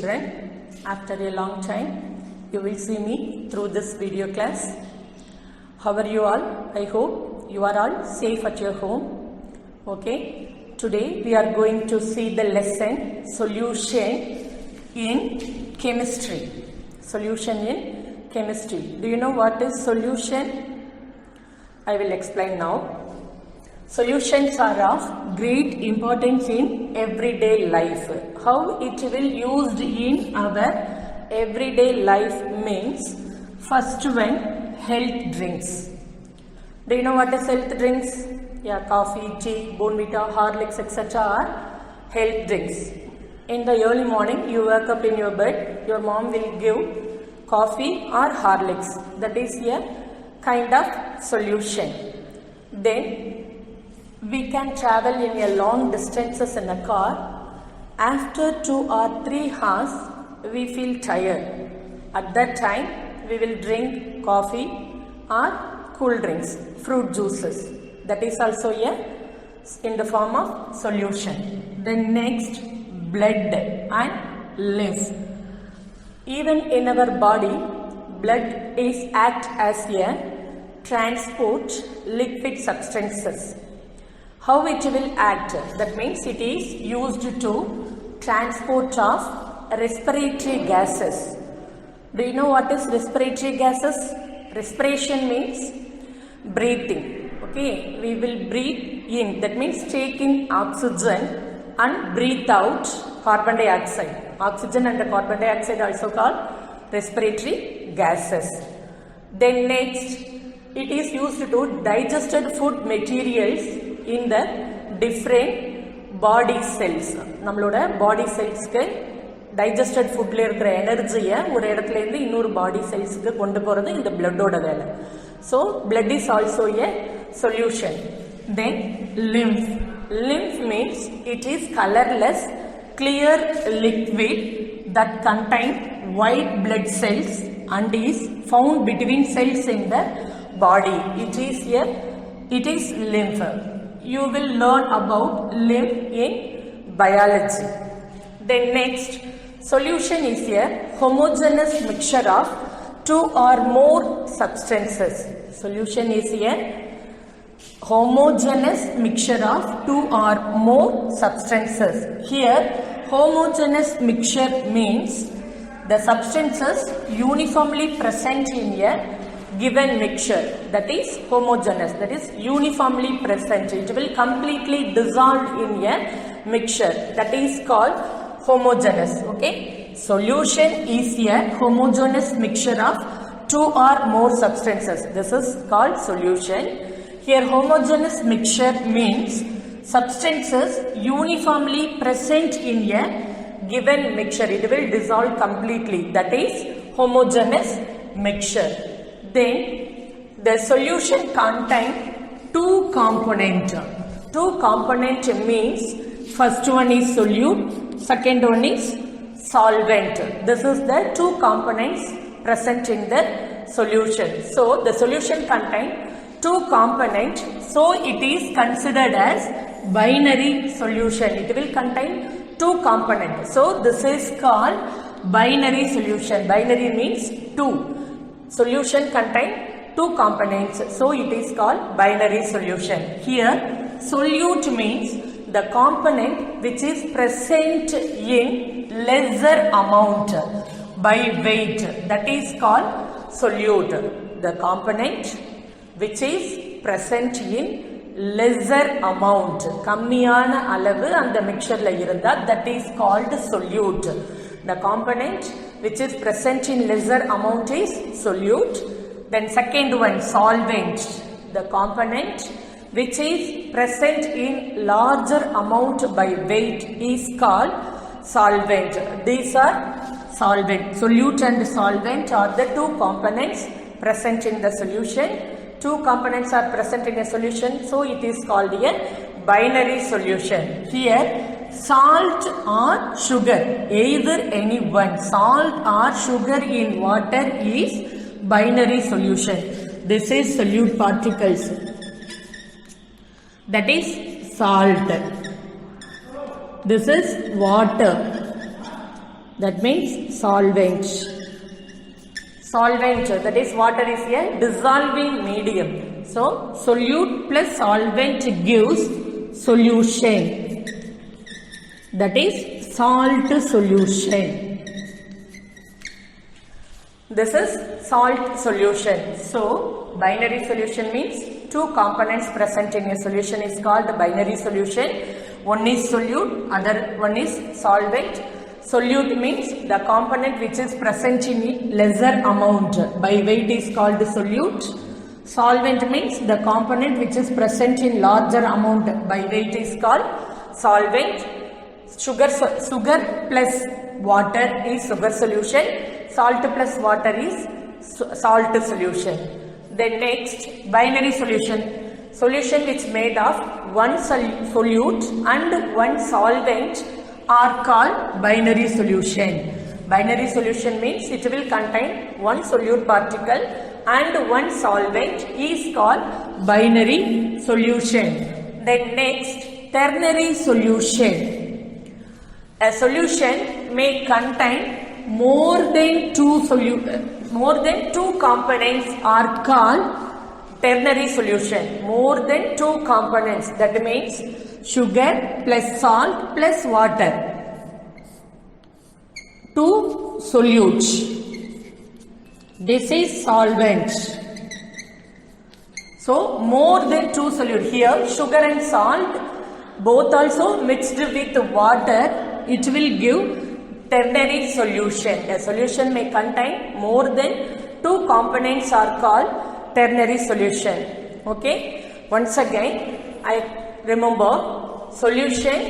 children, after a long time you will see me through this video class. How are you all? I hope you are all safe at your home. Okay, today we are going to see the lesson solution in chemistry. Solution in chemistry. Do you know what is solution? I will explain now. Solutions are of great importance in everyday life. How it will used in our everyday life means, first one, health drinks. Do you know what is health drinks? Yeah, coffee, tea, Bournvita, Horlicks, etc. are health drinks. In the early morning, you wake up in your bed, your mom will give coffee or Horlicks. That is a kind of solution. Then we can travel in a long distances in a car. After 2 or 3 hours, we feel tired. At that time, we will drink coffee or cool drinks, fruit juices. That is also in the form of solution. Then next, blood and lymph. Even in our body, blood is act as a transport liquid substances. How it will act? That means it is used to transport of respiratory gases. Do you know what is respiratory gases? Respiration means breathing. Okay, we will breathe in. That means take in oxygen and breathe out carbon dioxide. Oxygen and carbon dioxide also called respiratory gases. Then next, it is used to digested food materials in the different body cells. நம்மளோட body cellsக்கு digested foodல இருக்கிற எனர்ஜியை ஒரு இடத்துல இருந்து இன்னொரு body cellsக்கு கொண்டு போறது இந்த bloodோட வேலை. So blood is also a solution. Then lymph. Lymph means it is colorless clear liquid that contain white blood cells and is found between cells in the body. It is lymph. You will learn about lymph in biology. Then next, solution is a homogeneous mixture of 2 or more substances. Solution is a homogeneous mixture of 2 or more substances. Here, homogeneous mixture means the substances uniformly present in a given mixture, that is homogeneous, that is uniformly present. It will completely dissolve in a mixture, that is called homogeneous. Okay, solution is a homogeneous mixture of 2 or more substances. This is called solution. Here homogeneous mixture means substances uniformly present in a given mixture. It will dissolve completely, that is homogeneous mixture. Then the solution contains 2 components. 2 components means first one is solute, second one is solvent. This is the 2 components present in the solution. So the solution contains 2 components, so it is considered as binary solution. It will contain 2 components. So this is called binary solution. Binary means 2. Solution contains 2 components, so it is called binary solution. Here, solute means the component which is present in lesser amount by weight. That is called solute. The component which is present in lesser amount, கம்மியான அளவு அந்த mixtureல இருந்தா, that is called solute. The component which is present in lesser amount is solute. Then second one, solvent. The component which is present in larger amount by weight is called solvent. These are solvent. Solute and solvent are the 2 components present in the solution. 2 components are present in a solution, so it is called a binary solution. Here, salt or sugar, either any one, salt or sugar in water is binary solution. This is solute particles, that is salt. This is water. That means solvent. Solvent, that is water is a dissolving medium. So solute plus solvent gives solution. That is salt solution. This is salt solution. So binary solution means two components present in a solution is called binary solution. One is solute, other one is solvent. Solute means the component which is present in lesser amount by weight is called solute. Solvent means the component which is present in larger amount by weight is called solvent. Sugar plus water is sugar solution. Salt plus water is salt solution. Then next, binary solution. Solution which made of one solute and one solvent are called binary solution. Binary solution means it will contain one solute particle and one solvent is called binary solution. Then next, ternary solution. A solution may contain more than two components are called ternary solution. More than two components, that means sugar plus salt plus water. Two solutes. This is solvent. So more than two solutes. Here sugar and salt both also mixed with water, it will give ternary solution. A solution may contain more than two components are called ternary solution. Okay. Once again, I remember, solution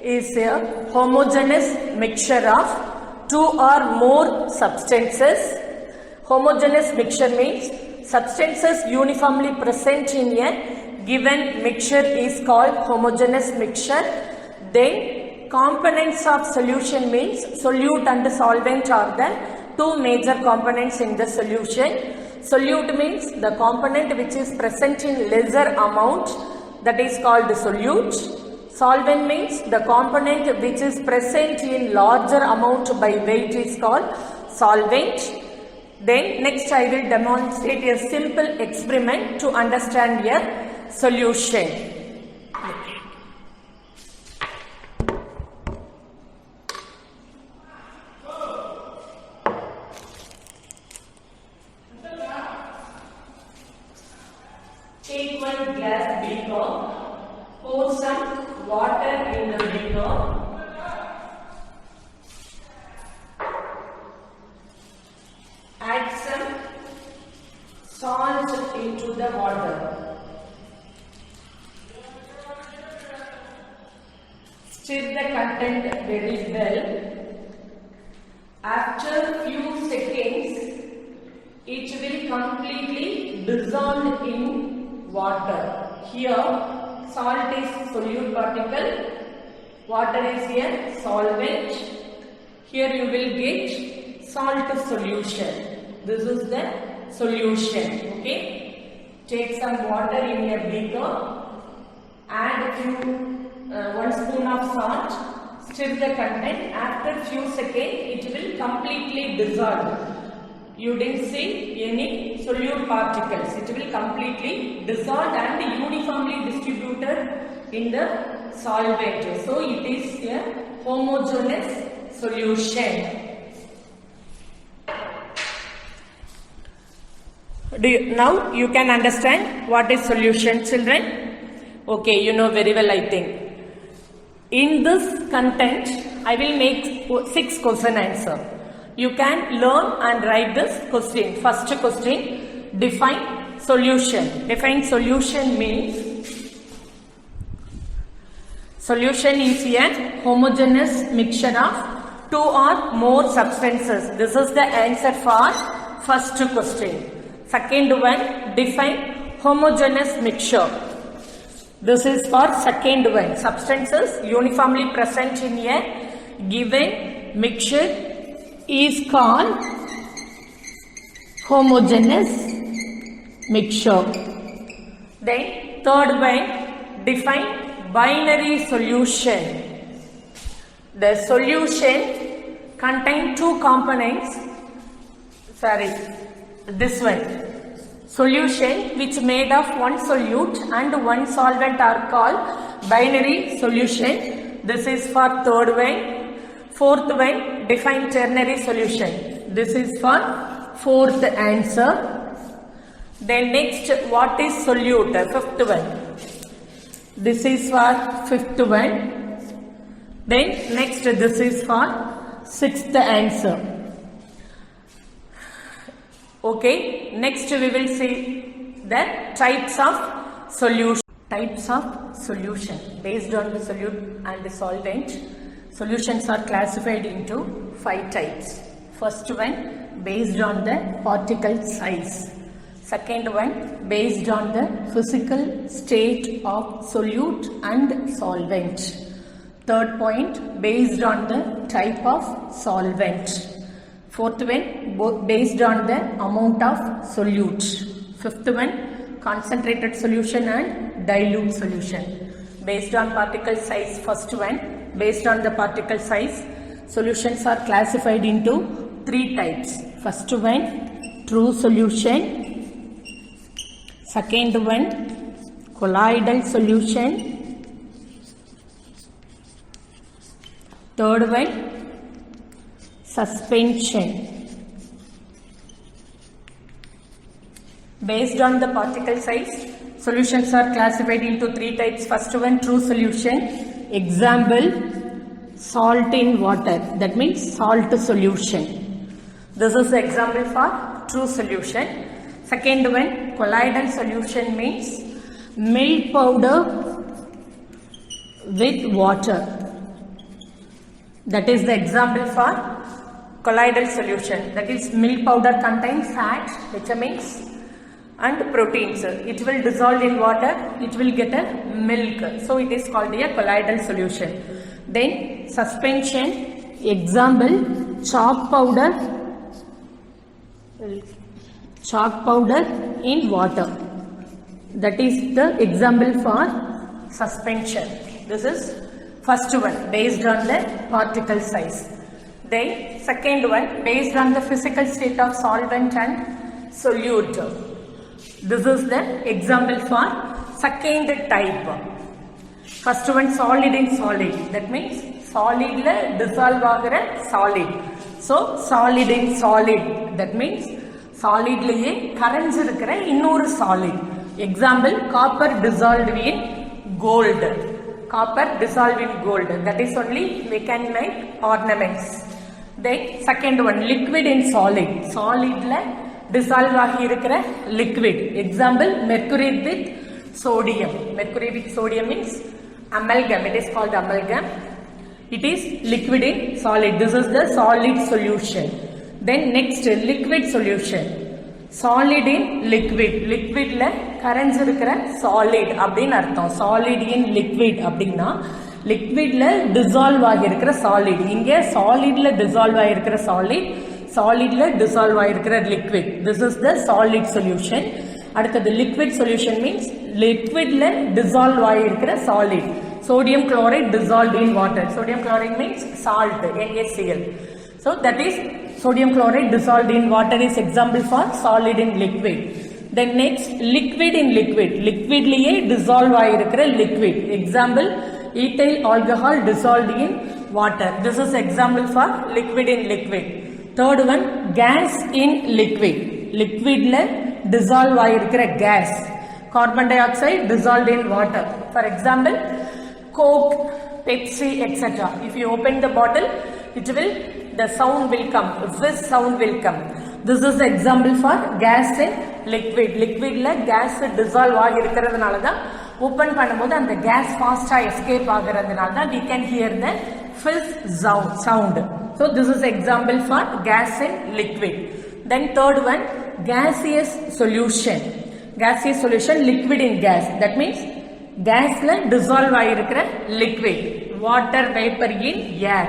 is a homogeneous mixture of two or more substances. Homogeneous mixture means substances uniformly present in a given mixture is called homogeneous mixture. Then components of solution means solute and solvent are the two major components in the solution. Solute means the component which is present in lesser amount, that is called solute. Solvent means the component which is present in larger amount by weight is called solvent. Then next I will demonstrate a simple experiment to understand a solution. Take one glass beaker, pour some water in the beaker. Add some salt into the water. Stir the content very well. After few seconds, it will completely dissolve in water. Here, salt is solute particle, water is a solvent. Here you will get salt solution. This is the solution. Okay. Take some water in a beaker. Add one spoon of salt. Stir the content. After few seconds, it will completely dissolve. You didn't see any solute particles. It will completely dissolve and uniformly distributed in the solvent. So it is a homogeneous solution. Now you can understand what is solution, children? Okay, you know very well, I think. In this content, I will make 6 question answer. You can learn and write this question. First question, define solution. Define solution means solution is a homogeneous mixture of 2 or more substances. This is the answer for first question. Second one, define homogeneous mixture. This is for second one. Substances uniformly present in a given mixture is called homogeneous mixture. Then third one, define binary solution. The solution contain two components. Sorry, this one. Solution which made of one solute and one solvent are called binary solution. This is for third one. Fourth one, define ternary solution. This is for fourth answer. Then next, what is solute? Fifth one. This is for fifth one. Then next, this is for sixth answer. Okay, next we will see the types of solution. Types of solution based on the solute and the solvent. Solutions are classified into 5 types. First one based on the particle size. Second one based on the physical state of solute and solvent. Third point based on the type of solvent. Fourth one based on the amount of solute. Fifth one concentrated solution and dilute solution. Based on particle size, first one based on the particle size, solutions are classified into 3 types. First one true solution. Second one colloidal solution. Third one suspension. Based on the particle size, solutions are classified into 3 types. First one true solution. Example, salt in water. That means salt solution. This is the example for true solution. Second one colloidal solution means milk powder with water. That is the example for colloidal solution. That is milk powder contains fat, vitamins and proteins. It will dissolve in water, it will get a milk. So it is called a colloidal solution. Then suspension, example chalk powder in water. That is the example for suspension. This is first one based on the particle size. Then second one based on the physical state of solvent and solute. This is the example for second type. First one solid in solid. That means solid la dissolve agara solid. So solid in solid. That means solid laye karanjirukra innoru solid. Example copper dissolved in gold. Copper dissolved in gold. That is only we can make ornaments. Then second one liquid in solid. Solid la dissolve agirukra liquid. Example mercury with sodium. Mercury with sodium means amalgam. It is called amalgam. It is liquid in solid. This is the solid solution. Then next liquid solution. Solid in liquid. Liquid la karanjirukra solid அப்படினு அர்த்தம். Solid in liquid அப்படினா liquidல dissolve ஆகியிருக்கிற solid. இங்க solidல dissolve ஆகியிருக்கிற solid, solidல dissolve ஆகியிருக்கிற liquid. This is the solid solution. அடுத்தது liquid solution means liquidல dissolve ஆகியிருக்கிற solid. Sodium chloride dissolved in water. Sodium chloride means salt, NaCl. So that is sodium chloride dissolved in water is example for solid in liquid. Then next liquid in liquid. Liquidலயே dissolve ஆகியிருக்கிற liquid. Example ethyl alcohol dissolved in water. This is example for liquid in liquid. Third one gas in liquid. Liquidல dissolve ஆகியிருக்கிற gas. Carbon dioxide dissolved in water. For example Coke, Pepsi, etc. If you open the bottle, the sound will come. This sound will come. This is the example for gas in liquid. Liquidல gas dissolve ஆகியிருக்கிறதுனால தான் open பண்ணும்போது அந்த gas fast-ஆ escape ஆகிறதுனால தான் we can hear the fizz sound. So this is example for gas in liquid. Then third one gaseous solution. Gaseous solution liquid in gas. That means gasல dissolve ஆகியிருக்கிற liquid. Water vapor in air.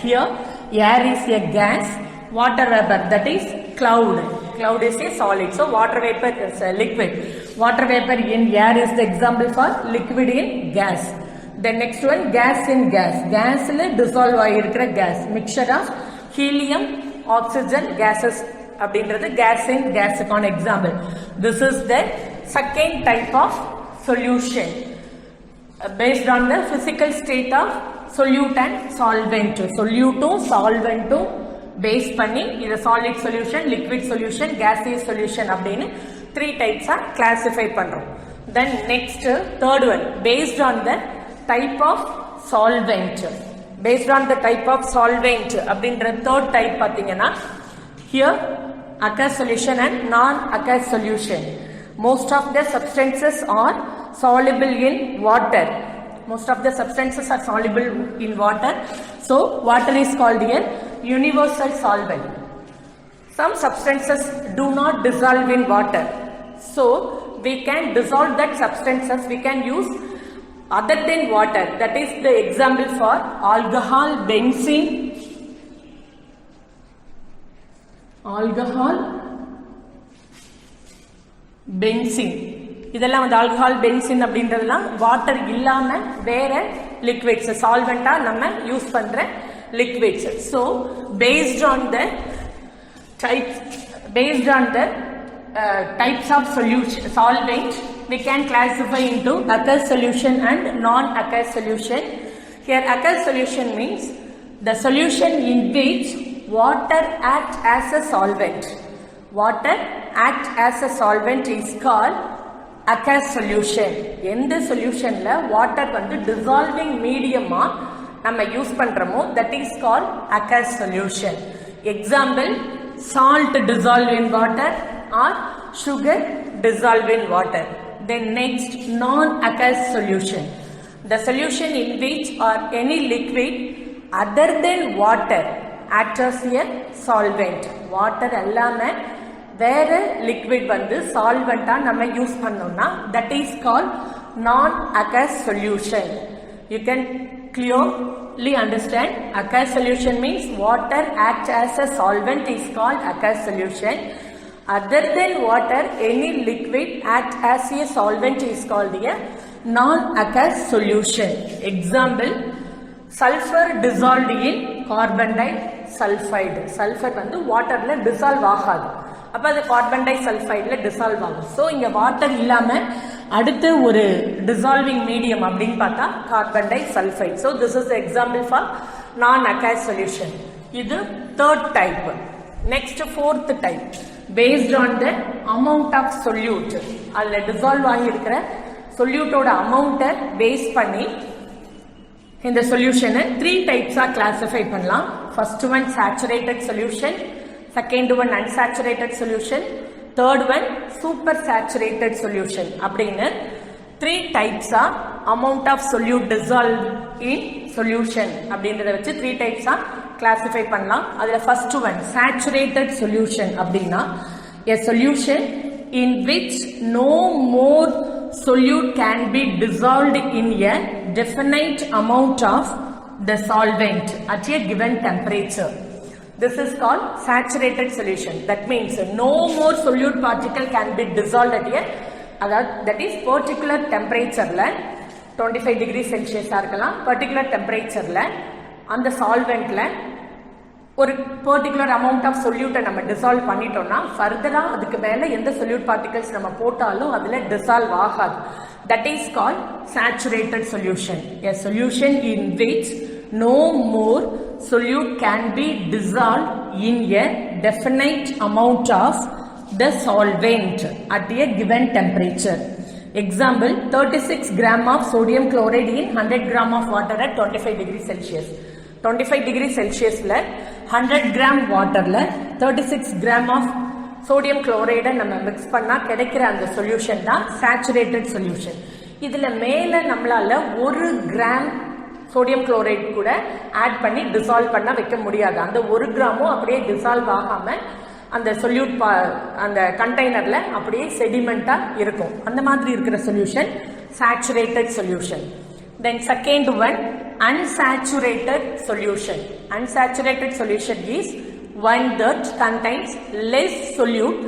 Here air is a gas. Water vapor that is cloud. Cloud is a solid. So water vapor is a liquid. Water vapor in air is the example for liquid in gas. Then next one gas in gas. Gasல dissolve ஆகியிருக்கிற gas. Mixture of helium, oxygen gases அப்படின்றது gas in gas-க்கான example. This is the second type of solution based on the physical state of solute and solvent. Solute solvent base பண்ணி இது solid solution, liquid solution, gaseous solution அப்படின்னு 3 types classify பண்றோம். Then next third one based on the type of solvent. Based on the type of solvent அப்படின்ற third type பாத்தீங்கன்னா here aqueous solution and non-aqueous solution. Most of the substances are soluble in water. Most of the substances are soluble in water. So water is called a universal solvent. Some substances do not dissolve in water. So we can dissolve that substances. We can use other than water. That is the example for alcohol, benzene, benzene. இதெல்லாம் வந்து alcohol benzene அப்படின்றதெல்லாம் water இல்லாம வேற liquids சால்வெண்டா நம்ம use பண்ற liquids. So based on the types of solution solvent we can classify into aqueous solution and non-aqueous solution. Here aqueous solution means the solution in which water acts as a solvent. Water acts as a solvent is called aqueous solution. எந்த சொல்யூஷன்ல water வந்து dissolving மீடியமா நம்ம use பண்றோமோ that is called aqueous solution. Example salt dissolved in water or sugar dissolved in water. Then next non-aqueous solution. The solution in which or any liquid other than water acts as a solvent. Water எல்லாமே வேற liquid வந்து சால்வெண்டா நம்ம use பண்ணோம்னா that is called non-aqueous solution. You can clearly understand aqueous solution means water acts as a solvent is called aqueous solution. Other than water any liquid acts as a solvent is called a non-aqueous solution. Example sulfur dissolved in carbon disulfide. sulfur வந்து வாட்டர்ல dissolve ஆகாது, அப்ப அது carbon டை சல்ஃபைட்ல dissolve ஆகும். So இங்க water இல்லாம அடுத்த ஒரு டிசால்விங் மீடியம் அப்படின்னு பார்த்தா carbon disulphide. So this is example for non aqueous solution. இது third type. Next fourth type based on the amount of solute. அதில் டிசால்வ் ஆகியிருக்கிற சொல்யூட்டோட அமௌண்ட்டை பேஸ் பண்ணி இந்த சொல்யூஷனை 3 டைப்ஸா கிளாசிஃபை பண்ணலாம். First one saturated solution, second one unsaturated solution, third one super saturated solution. அப்படினு 3 types are amount of solute dissolved in solution அப்படின்றத வச்சு 3 types are classify பண்ணலாம். அதுல first one saturated solution அப்படினா a solution in which no more solute can be dissolved in a definite amount of the solvent at a given temperature. This is called saturated solution. That means no more solute particle can be dissolved at a that is particular temperature la 25 degree Celsius இருக்கலாம். particular temperature la அந்த solvent la ஒரு particular amount of solute நம்ம dissolve பண்ணிட்டோம்னா further அதுக்கு மேல எந்த solute particles நம்ம போட்டாலும் அதுல dissolve ஆகாது. That is called saturated solution. A solution in which no more solute can be dissolved in a definite amount of the solvent at a given temperature. Example 36 gram of sodium chloride in 100 gram of water at 25 degree Celsius. 25 degree Celsius la 100 gram water la 36 gram of sodium chloride நம்ம mix பண்ணா கிடைக்கிற அந்த solution தான் saturated solution. இதுல மேல நம்மளால 1 gram sodium chloride கூட add பண்ணி டிசால்வ் பண்ண வைக்க முடியாது. அந்த 1 கிராமும் அப்படியே டிசால்வ் ஆகாம அந்த சொல்யூட் அந்த கண்டெய்னர்ல அப்படியே செடிமெண்டா இருக்கும். அந்த மாதிரி இருக்கிற solution saturated solution. Then second one unsaturated solution. Unsaturated solution is one that contains less solute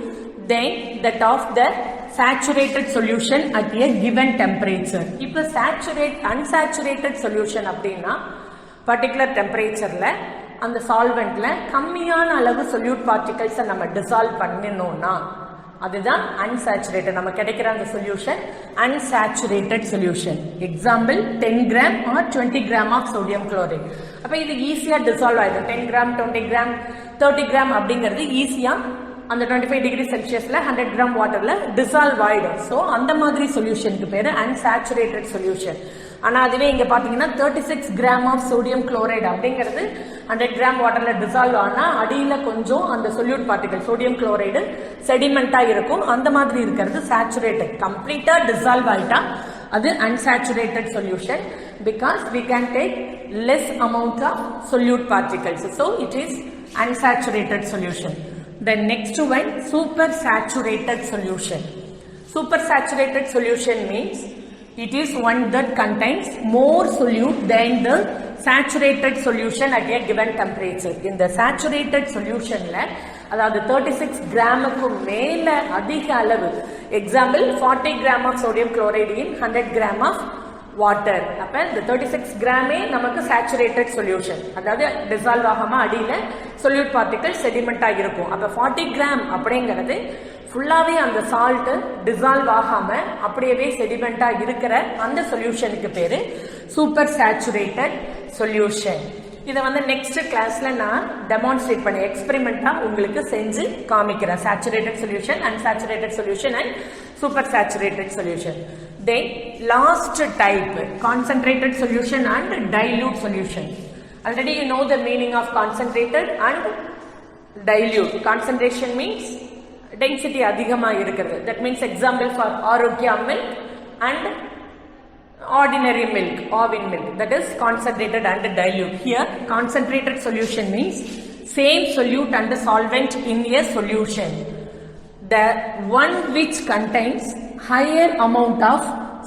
than that of the saturated solution at a given temperature. இப்போ unsaturated solution அப்படின்னா particular temperatureல அந்த சால்வெண்ட்ல கம்மியான அளவு சொல்யூட் பார்ட்டிகல்ஸை நம்ம டிசால்வ் பண்ணினோம்னா அதுதான் unsaturated. நம்ம கிடைக்கிற அந்த solution unsaturated solution. Example 10 gram or 20 gram of sodium chloride. அப்ப இது ஈஸியா டிசால்வ் ஆயிடும். 10 கிராம் 20 கிராம் 30 கிராம் அப்படிங்கிறது ஈஸியா அந்த 25 டிகிரி செல்சியஸ்ல 100 கிராம் வாட்டர்ல டிசால்வ் ஆயிடும். ஸோ அந்த மாதிரி சொல்யூஷனுக்கு பேரு அன்சாச்சுரேட்டட் சொல்யூஷன். ஆனா அதுவே இங்க பாத்தீங்கன்னா 36 கிராம் ஆஃப் சோடியம் குளோரைடு அப்படிங்கிறது 100 கிராம் வாட்டர்ல டிசால்வ் ஆனா அடியில கொஞ்சம் அந்த சொல்யூட் பார்ட்டிகல் சோடியம் குளோரைடு செடிமெண்டா இருக்கும். அந்த மாதிரி இருக்கிறது சாச்சுரேட்டட். கம்ப்ளீட்டா டிசால்வ் ஆயிட்டா அது unsaturated solution because we can take less amount of solute particles. So it is unsaturated solution. The next one, supersaturated solution. Supersaturated solution means it is one that contains more solute than the saturated solution at a given temperature. In the saturated solution la அதாவது 36 கிராமுக்கு மேல அதிக அளவு, example 40 gram of sodium chloride in 100 gram of water. அப்ப இந்த 36 கிராமே நமக்கு saturated solution, அதாவது dissolve ஆகாம அடியில சொல்யூட் பார்ட்டிகல் செடிமெண்ட் ஆகிருக்கும். அப்ப 40 கிராம் அப்படிங்கிறது ஃபுல்லாவே அந்த சால்ட் டிசால்வ் ஆகாம அப்படியே செடிமெண்டா இருக்கிற அந்த சொல்யூஷனுக்கு பேரு சூப்பர் சேச்சுரேட்டட் சொல்யூஷன். இதை வந்து நெக்ஸ்ட் கிளாஸ்ல நான் டெமான்ஸ்ட்ரேட் பண்ணி எக்ஸ்பெரிமெண்டா உங்களுக்கு செஞ்சு காமிக்கிறேன். Saturated solution, unsaturated solution and super saturated solution. Then last type, concentrated solution and dilute solution. Already you know the meaning of concentrated and dilute. Concentration means density அதிகமா இருக்கிறது. That means example for Arogya milk and ordinary milk, Ovin milk. That is concentrated and dilute. Here concentrated solution means same solute and solvent in a solution. The one which contains higher amount of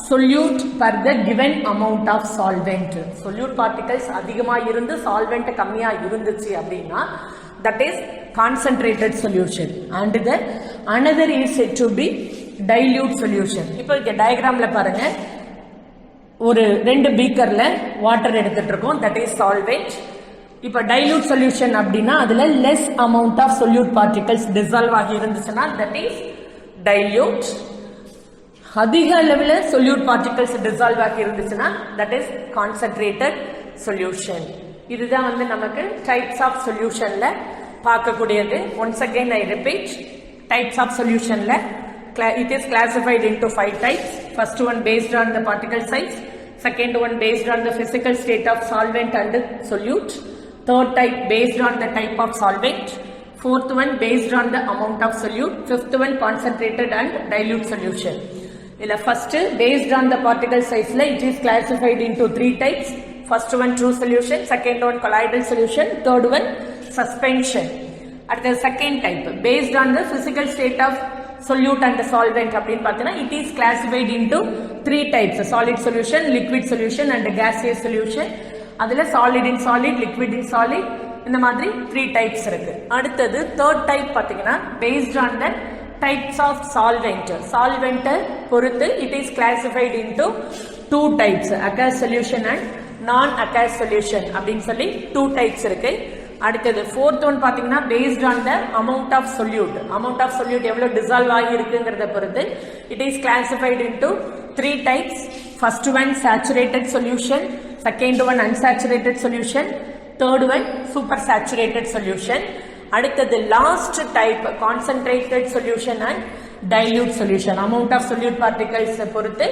solute per the given amount of solvent. Solute particles அதிகமா இருந்து solvent கம்மியா இருந்துச்சு அப்படின்னா that is concentrated solution. And the another is said to be dilute solution. இப்போ இந்த டயகிராம்ல பாருங்க, ஒரு 2 பீக்கர்ல water எடுத்துட்டு இருக்கோம், that is solvent. இப்ப டைல்யூட் சொல்யூஷன் அப்படின்னா அதுல less amount of solute particles dissolve ஆகி இருந்துச்சுன்னா தட் இஸ் டைல்யூட். அதிக அளவில் சொல்யூட் பார்ட்டிகல்ஸ் டிசால்வ் ஆகி இருந்துச்சுன்னா தட் இஸ் கான்சென்ட்ரேட்டட் சொல்யூஷன். இதுதான் வந்து நமக்கு டைப்ஸ் ஆஃப் சொல்யூஷன்ல பார்க்கக்கூடியது. Once again I repeat, types of சொல்யூஷன்ல it is classified into 5 types. First one based on the particle size, second one based on the physical state of solvent and solute, third type based on the type of solvent, fourth one based on the amount of solute, fifth one concentrated and dilute solution. Ila first based on the particle size la it is classified into 3 types. First one true solution, second one colloidal solution, third one suspension. At the second type based on the physical state of solute and the solvent அப்படின்னு பார்த்தீங்கன்னா it is classified into 3 types, solid solution, liquid solution and gaseous solution. அதுல solid in solid, liquid in solid, இந்த மாதிரி 3 types இருக்கு. அடுத்தது third type பார்த்தீங்கன்னா based on the types of solvent. solvent பொறுத்து it is classified into 2 types, aqueous solution and non aqueous solution அப்படின்னு சொல்லி 2 types இருக்கு. அடுத்தது fourth one பாத்தீங்கன்னா based on the amount of solute. amount of solute எவ்வளவு dissolve ஆகி இருக்குங்கிறத பொறுத்து it is classified into 3 types. first one saturated solution, second one unsaturated solution, third one super saturated solution. அடுத்தது last type concentrated solution and dilute solution. amount of solute particles பொறுத்து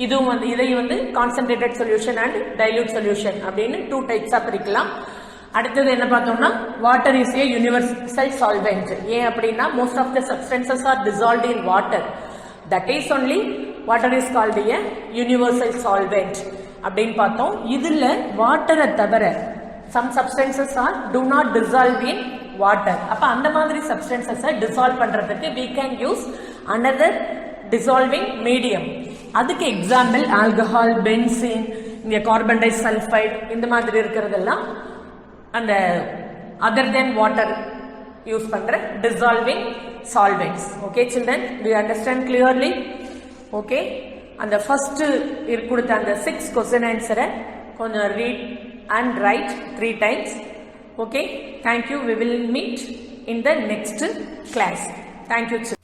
இதுவும் வந்து இதை வந்து concentrated solution and dilute solution அப்படின்னு 2 types பிரிக்கலாம். அடுத்தது என்ன பார்த்தோம்னா water is a universal solvent. ஏன் அப்படின்னா most of the substances are dissolved in water, that is only water is called a universal solvent அப்படின்னு பார்த்தோம். இதுல வாட்டரை தவிர some substances are do not dissolve in water. அப்ப அந்த மாதிரி சப்ஸ்டன்சஸை டிசால்வ் பண்றதுக்கு we can use another dissolving medium. அதுக்கு எக்ஸாம்பிள் ஆல்கஹால், பென்சீன், இங்க கார்பன் டை சல்ஃபைட், இந்த மாதிரி இருக்கிறதெல்லாம் அந்த other than water யூஸ் பண்ற dissolving solvents. Okay children, do you understand clearly? Okay, அந்த first கொடுத்த அந்த 6 question answer கொஞ்சம் read and write 3 times. Okay, thank you. We will meet in the next class. Thank you.